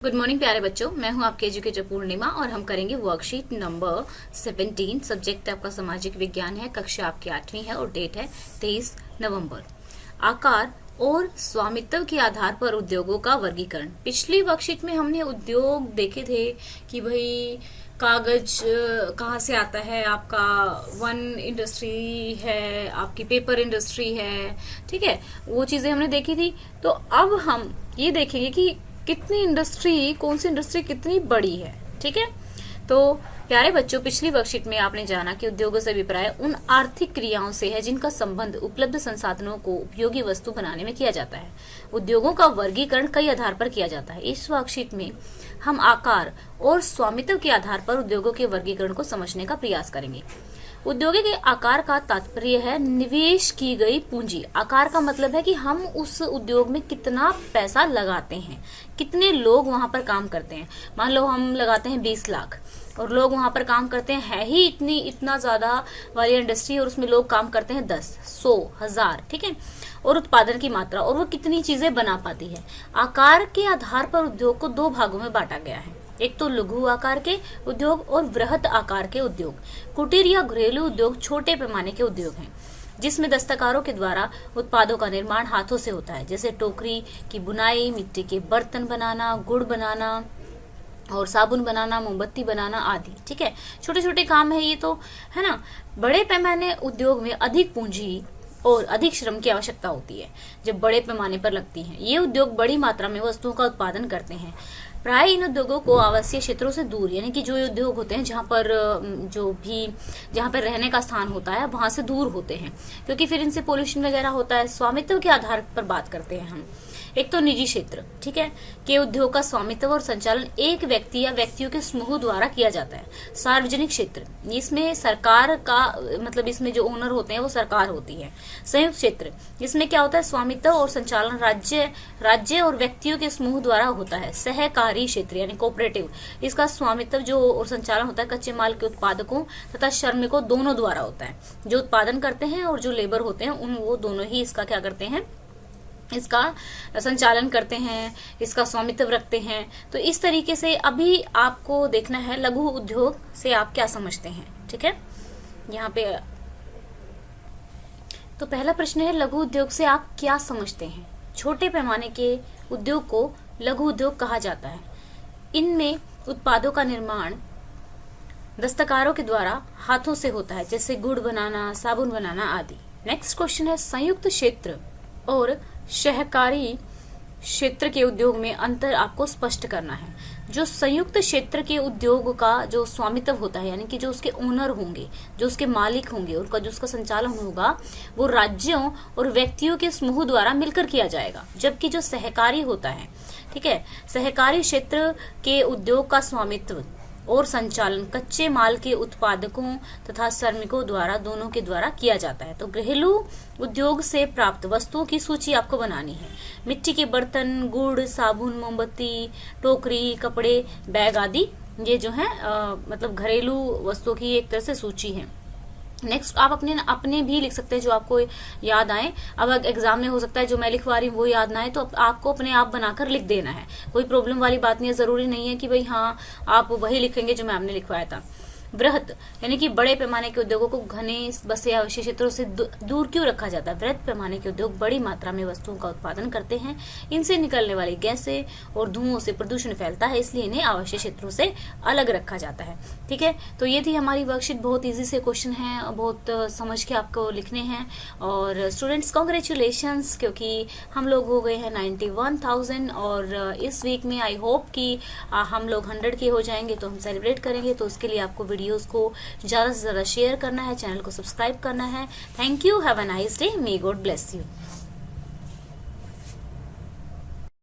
Good morning प्यारे बच्चों, मैं हूं आपके एजुकेटर पूर्णिमा और हम करेंगे वर्कशीट नंबर 17। सब्जेक्ट आपका सामाजिक विज्ञान है, कक्षा आपकी 8वीं है और डेट है 23 नवंबर। आकार और स्वामित्व के आधार पर उद्योगों का वर्गीकरण। पिछली वर्कशीट में हमने उद्योग देखे थे कि भाई कागज कहाँ से आता है, आपका वन इंडस्ट्री है, आपकी पेपर इंडस्ट्री है, ठीक है, वो चीजें हमने देखी थी। तो अब हम ये देखेंगे कि कितनी इंडस्ट्री, कौन सी इंडस्ट्री कितनी बड़ी है, ठीक है। तो प्यारे बच्चों, पिछली वर्कशीट में आपने जाना कि उद्योगों से अभिप्राय उन आर्थिक क्रियाओं से है जिनका संबंध उपलब्ध संसाधनों को उपयोगी वस्तु बनाने में किया जाता है। उद्योगों का वर्गीकरण कई आधार पर किया जाता है। इस वर्कशीट में हम आकार और स्वामित्व के आधार पर उद्योगों के वर्गीकरण को समझने का प्रयास करेंगे। उद्योगों के आकार का तात्पर्य है निवेश की गई पूंजी। आकार का मतलब है कि हम उस उद्योग में कितना पैसा लगाते हैं, कितने लोग वहां पर काम करते हैं। मान लो हम लगाते हैं 20 लाख और लोग वहां पर काम करते हैं, है ही इतना ज्यादा वाली इंडस्ट्री और उसमें लोग काम करते हैं 10, 100, 1000, ठीक है। और उत्पादन की मात्रा और वो कितनी चीजें बना पाती है। आकार के आधार पर उद्योग को दो भागों में बांटा गया है। एक तो लघु आकार के उद्योग और वृहद आकार के उद्योग। कुटीर या घरेलू उद्योग छोटे पैमाने के उद्योग हैं जिसमें दस्तकारों के द्वारा उत्पादों का निर्माण हाथों से होता है, जैसे टोकरी की बुनाई, मिट्टी के बर्तन बनाना, गुड़ बनाना और साबुन बनाना, मोमबत्ती बनाना आदि, ठीक है। छोटे छोटे काम है ये तो, है ना। बड़े पैमाने उद्योग में अधिक पूंजी और अधिक श्रम की आवश्यकता होती है जब बड़े पैमाने पर लगती हैं। ये उद्योग बड़ी मात्रा में वस्तुओं का उत्पादन करते हैं। प्राय इन उद्योगों को आवासीय क्षेत्रों से दूर, यानी कि जो उद्योग होते हैं जहाँ पर रहने का स्थान होता है वहां से दूर होते हैं, क्योंकि फिर इनसे पोल्यूशन वगैरह होता है। स्वामित्व के आधार पर बात करते हैं हम। एक तो निजी क्षेत्र, ठीक है, के उद्योग का स्वामित्व और संचालन एक व्यक्ति या व्यक्तियों के समूह द्वारा किया जाता है। सार्वजनिक क्षेत्र, इसमें सरकार का मतलब इसमें जो ओनर होते हैं वो सरकार होती है। संयुक्त क्षेत्र, इसमें क्या होता है, स्वामित्व और संचालन राज्य और व्यक्तियों के समूह द्वारा होता है। सहकारी क्षेत्र यानी कोऑपरेटिव, इसका स्वामित्व जो और संचालन होता है कच्चे माल के उत्पादकों तथा श्रमिकों दोनों द्वारा होता है। जो उत्पादन करते हैं और जो लेबर होते हैं वो दोनों ही इसका क्या करते हैं, इसका संचालन करते हैं, इसका स्वामित्व रखते हैं। तो इस तरीके से अभी आपको देखना है लघु उद्योग से आप क्या समझते हैं, ठीक है। यहाँ पे तो पहला प्रश्न है, लघु उद्योग से आप क्या समझते हैं। छोटे पैमाने के उद्योग को लघु उद्योग कहा जाता है। इनमें उत्पादों का निर्माण दस्तकारों के द्वारा हाथों से होता है, जैसे गुड़ बनाना, साबुन बनाना आदि। नेक्स्ट क्वेश्चन है, संयुक्त क्षेत्र और सहकारी क्षेत्र के उद्योग में अंतर आपको स्पष्ट करना है। जो संयुक्त क्षेत्र के उद्योग का जो स्वामित्व होता है, यानी कि जो उसके ओनर होंगे, जो उसके मालिक होंगे, उनका जो उसका संचालन होगा वो राज्यों और व्यक्तियों के समूह द्वारा मिलकर किया जाएगा। जबकि जो सहकारी होता है, ठीक है, सहकारी क्षेत्र के उद्योग का स्वामित्व और संचालन कच्चे माल के उत्पादकों तथा श्रमिकों द्वारा दोनों के द्वारा किया जाता है। तो घरेलू उद्योग से प्राप्त वस्तुओं की सूची आपको बनानी है। मिट्टी के बर्तन, गुड़, साबुन, मोमबत्ती, टोकरी, कपड़े, बैग आदि, ये जो है मतलब घरेलू वस्तुओं की एक तरह से सूची है। नेक्स्ट आप अपने भी लिख सकते हैं जो आपको याद आए। अब एग्जाम में हो सकता है जो मैं लिखवा रही हूँ वो याद ना आए, तो आपको अपने आप बनाकर लिख देना है। कोई प्रॉब्लम वाली बात नहीं है, जरूरी नहीं है कि भाई हाँ आप वही लिखेंगे जो मैम ने लिखवाया था। वृहद यानी कि बड़े पैमाने के उद्योगों को घने बसे आवासीय क्षेत्रों से दूर क्यों रखा जाता है। वृहद पैमाने के उद्योग बड़ी मात्रा में वस्तुओं का उत्पादन करते हैं। इनसे निकलने वाली गैसें और धुओं से प्रदूषण फैलता है, इसलिए इन्हें आवासीय क्षेत्रों से अलग रखा जाता है, ठीक है। तो ये थी हमारी वर्कशीट। बहुत ईजी से क्वेश्चन है, बहुत समझ के आपको लिखने हैं। और स्टूडेंट्स कॉन्ग्रेचुलेशंस, क्योंकि हम लोग हो गए हैं 91,000 और इस वीक में आई होप कि हम लोग 100 के हो जाएंगे तो हम सेलिब्रेट करेंगे। तो उसके लिए आपको वीडियोस को ज्यादा से ज्यादा शेयर करना है, चैनल को सब्सक्राइब करना है। Thank you, have a nice day, may God bless you.